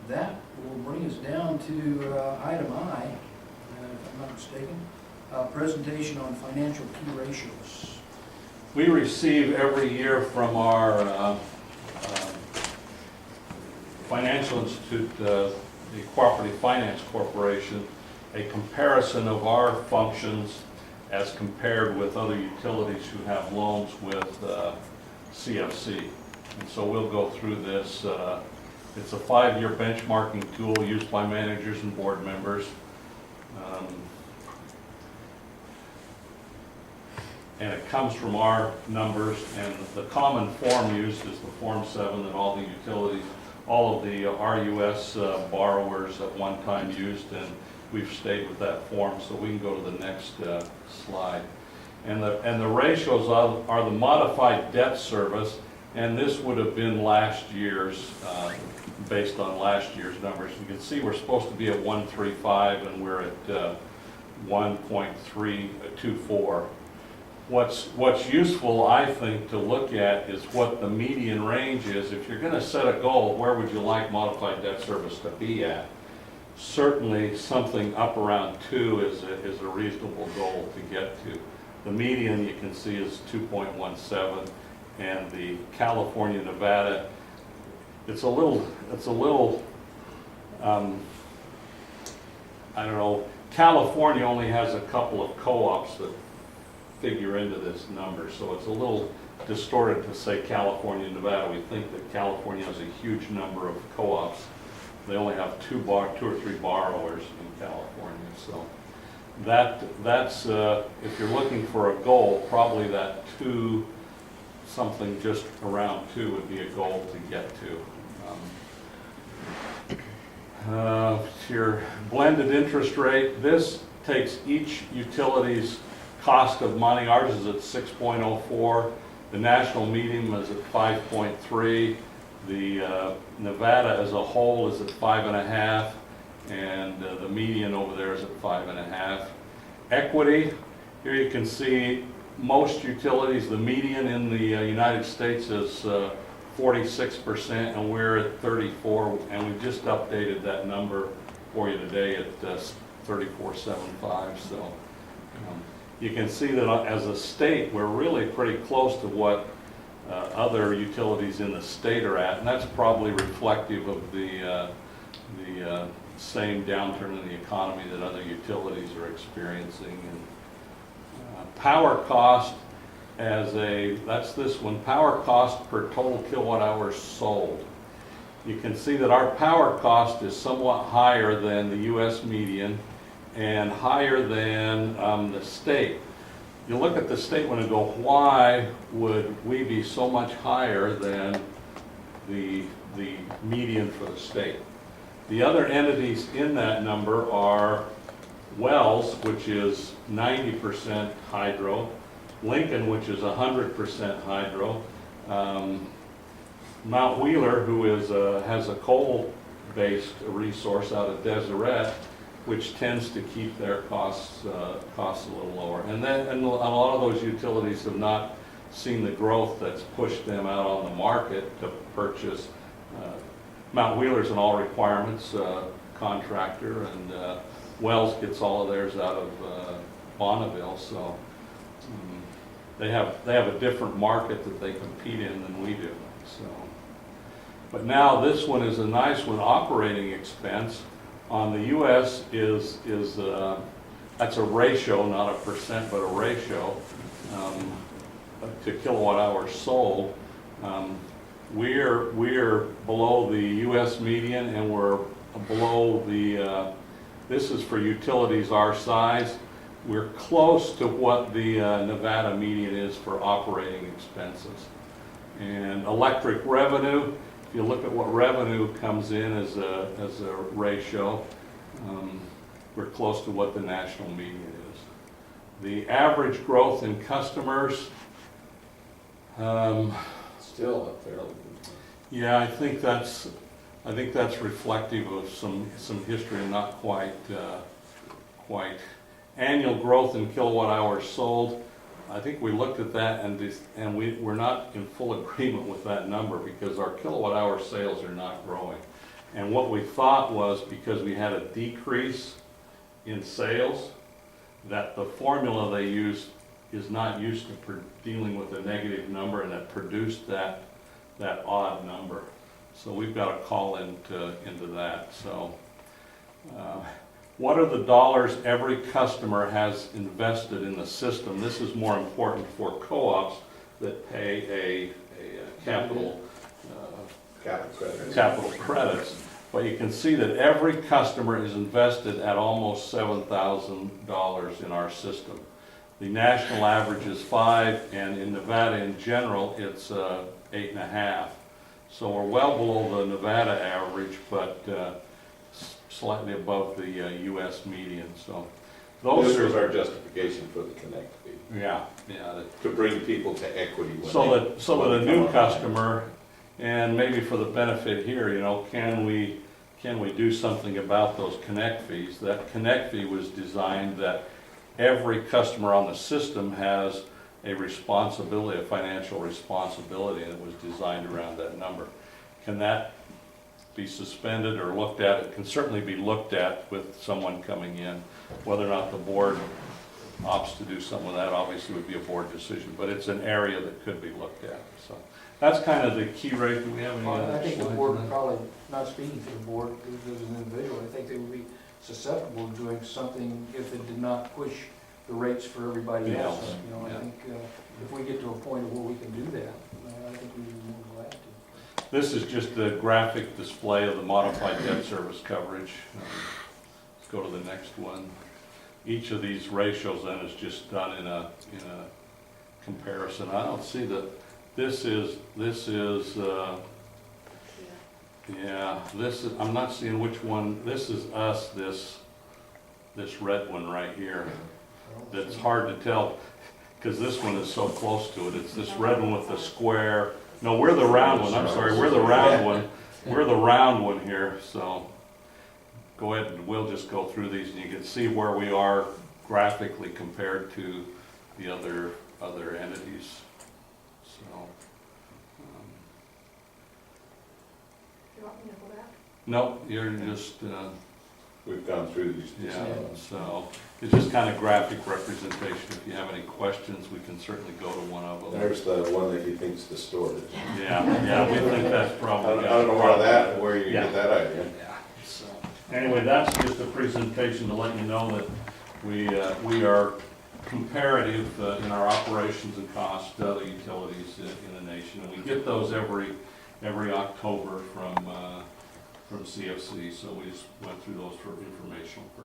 That will bring us down to item I, if I'm not mistaken, presentation on financial key ratios. We receive every year from our financial institute, the Cooperative Finance Corporation, a comparison of our functions as compared with other utilities who have loans with CFC. And so we'll go through this. It's a 5-year benchmarking tool used by managers and board members. And it comes from our numbers, and the common form used is the Form 7 that all the utilities, all of the RUS borrowers at one time used, and we've stayed with that form, so we can go to the next slide. And the ratios are the modified debt service, and this would have been last year's, based on last year's numbers. You can see we're supposed to be at 135, and we're at 1.324. What's useful, I think, to look at is what the median range is. If you're going to set a goal, where would you like modified debt service to be at? Certainly something up around 2 is a reasonable goal to get to. The median, you can see, is 2.17, and the California, Nevada, it's a little I don't know, California only has a couple of co-ops that figure into this number, so it's a little distorted to say California and Nevada. We think that California has a huge number of co-ops. They only have 2 or 3 borrowers in California, so that's if you're looking for a goal, probably that 2, something just around 2 would be a goal to get to. Your blended interest rate, this takes each utility's cost of money. Ours is at 6.04. The national median is at 5.3. The Nevada as a whole is at 5.5, and the median over there is at 5.5. Equity, here you can see most utilities, the median in the United States is 46%, and we're at 34, and we just updated that number for you today at 34.75. So you can see that as a state, we're really pretty close to what other utilities in the state are at, and that's probably reflective of the same downturn in the economy that other utilities are experiencing. And power cost, that's this one, power cost per total kilowatt hours sold. You can see that our power cost is somewhat higher than the U.S. median and higher than the state. You look at the state one and go, why would we be so much higher than the median for the state? The other entities in that number are Wells, which is 90% hydro, Lincoln, which is 100% hydro, Mount Wheeler, who has a coal-based resource out of Deseret, which tends to keep their costs a little lower. And a lot of those utilities have not seen the growth that's pushed them out on the market to purchase. Mount Wheeler's an all requirements contractor, and Wells gets all of theirs out of Bonneville, so they have a different market that they compete in than we do. So, but now this one is a nice one. Operating expense on the U.S. is that's a ratio, not a percent, but a ratio to kilowatt hours sold. We're below the U.S. median, and we're below the. This is for utilities our size. We're close to what the Nevada median is for operating expenses. And electric revenue, if you look at what revenue comes in as a ratio, we're close to what the national median is. The average growth in customers, still up there. yeah, I think that's reflective of some history and not quite. Annual growth in kilowatt hours sold, I think we looked at that and we're not in full agreement with that number because our kilowatt hour sales are not growing. And what we thought was, because we had a decrease in sales, that the formula they used is not used to dealing with a negative number, and it produced that odd number. So we've got to call into that. So what are the dollars every customer has invested in the system? This is more important for co-ops that pay a capital credits. But you can see that every customer is invested at almost $7,000 in our system. The national average is 5, and in Nevada in general, it's 8.5. So we're well below the Nevada average, but slightly above the U.S. median. So This was our justification for the connect fee. Yeah. To bring people to equity. So that a new customer, and maybe for the benefit here, you know, can we do something about those connect fees? That connect fee was designed that every customer on the system has a responsibility, a financial responsibility, and it was designed around that number. Can that be suspended or looked at? It can certainly be looked at with someone coming in. Whether or not the board opts to do something with that obviously would be a board decision, but it's an area that could be looked at. So that's kind of the key rate. Do we have any other I think the slides board on that? probably, not speaking for the board, as an individual, I think they would be susceptible to doing something if it did not push the rates for everybody Yeah. else. You know, I Yeah. think if we get to a point where we can do that, I think we would be more glad to. This is just a graphic display of the modified debt service coverage. Let's go to the next one. Each of these ratios then is just done in a comparison. I don't see that this is I'm not seeing which one. This is us, this red one right here. That's hard to tell because this one is so close to it. It's this red one with the square. No, we're the round one. I'm sorry, we're the round one. We're the round one here. So go ahead and we'll just go through these, and you can see where we are graphically compared to the other entities. So. You want me to go back? No, you're just, We've gone through these. yeah, so it's just kind of graphic representation. If you have any questions, we can certainly go to one of them. There's the one that he thinks distorted. Yeah, we think that's I probably. don't know where you get that idea. Yeah, so, anyway, that's just a presentation to let you know that we are comparative in our operations and costs to other utilities in the nation. And we get those every October from CFC, so we just went through those for informational purposes.